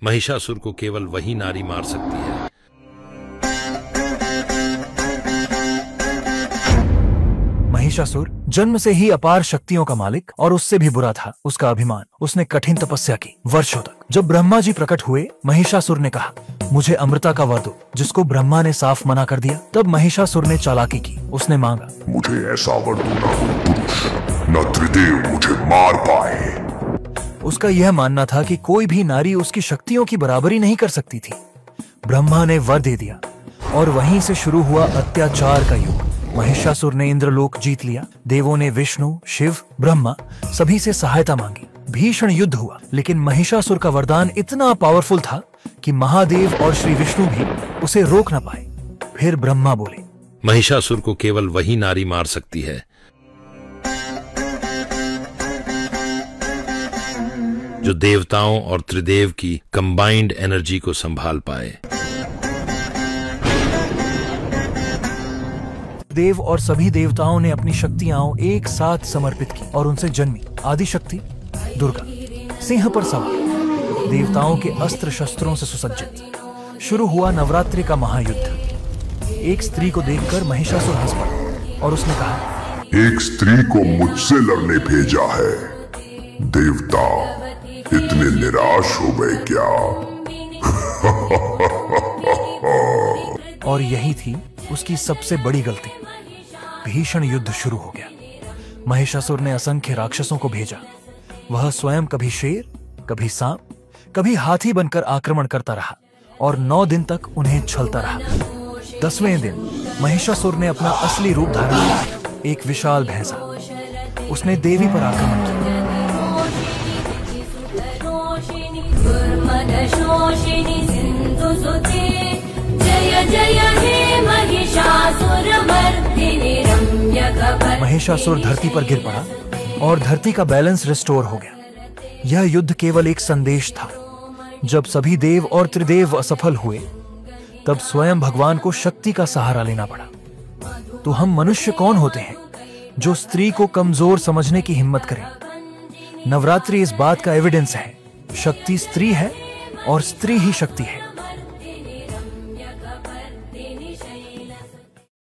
महिषासुर को केवल वही नारी मार सकती है। महिषासुर जन्म से ही अपार शक्तियों का मालिक और उससे भी बुरा था उसका अभिमान। उसने कठिन तपस्या की वर्षों तक। जब ब्रह्मा जी प्रकट हुए, महिषासुर ने कहा, मुझे अमृता का वर दो, जिसको ब्रह्मा ने साफ मना कर दिया। तब महिषासुर ने चालाकी की। उसने मांगा, मुझे ऐसा वर दो ना कोई पुरुष, न त्रिदेव मुझे मार पाए। उसका यह मानना था कि कोई भी नारी उसकी शक्तियों की बराबरी नहीं कर सकती थी। ब्रह्मा ने वर दे दिया और वहीं से शुरू हुआ अत्याचार का युग। महिषासुर ने इंद्रलोक जीत लिया। देवों ने विष्णु, शिव, ब्रह्मा सभी से सहायता मांगी। भीषण युद्ध हुआ, लेकिन महिषासुर का वरदान इतना पावरफुल था कि महादेव और श्री विष्णु भी उसे रोक न पाए। फिर ब्रह्मा बोले, महिषासुर को केवल वही नारी मार सकती है जो देवताओं और त्रिदेव की कंबाइंड एनर्जी को संभाल पाए। देव और सभी देवताओं ने अपनी शक्तियां एक साथ समर्पित की और उनसे जन्मी आदि शक्ति दुर्गा सिंह पर सवार, देवताओं के अस्त्र शस्त्रों से सुसज्जित। शुरू हुआ नवरात्रि का महायुद्ध। एक स्त्री को देखकर महिषासुर हंस पड़ा और उसने कहा, एक स्त्री को मुझसे लड़ने भेजा है। देवता इतने निराश हो गए क्या? और यही थी उसकी सबसे बड़ी गलती। भीषण युद्ध शुरू हो गया। महिषासुर ने असंख्य राक्षसों को भेजा। वह स्वयं कभी शेर, कभी सांप, कभी हाथी बनकर आक्रमण करता रहा और 9 दिन तक उन्हें छलता रहा। 10वें दिन महिषासुर ने अपना असली रूप धारण किया, एक विशाल भैंसा। उसने देवी पर आक्रमण किया। महिषासुर धरती पर गिर पड़ा और धरती का बैलेंस रिस्टोर हो गया। यह युद्ध केवल एक संदेश था। जब सभी देव और त्रिदेव असफल हुए, तब स्वयं भगवान को शक्ति का सहारा लेना पड़ा। तो हम मनुष्य कौन होते हैं जो स्त्री को कमजोर समझने की हिम्मत करें? नवरात्रि इस बात का एविडेंस है। शक्ति स्त्री है और स्त्री ही शक्ति है।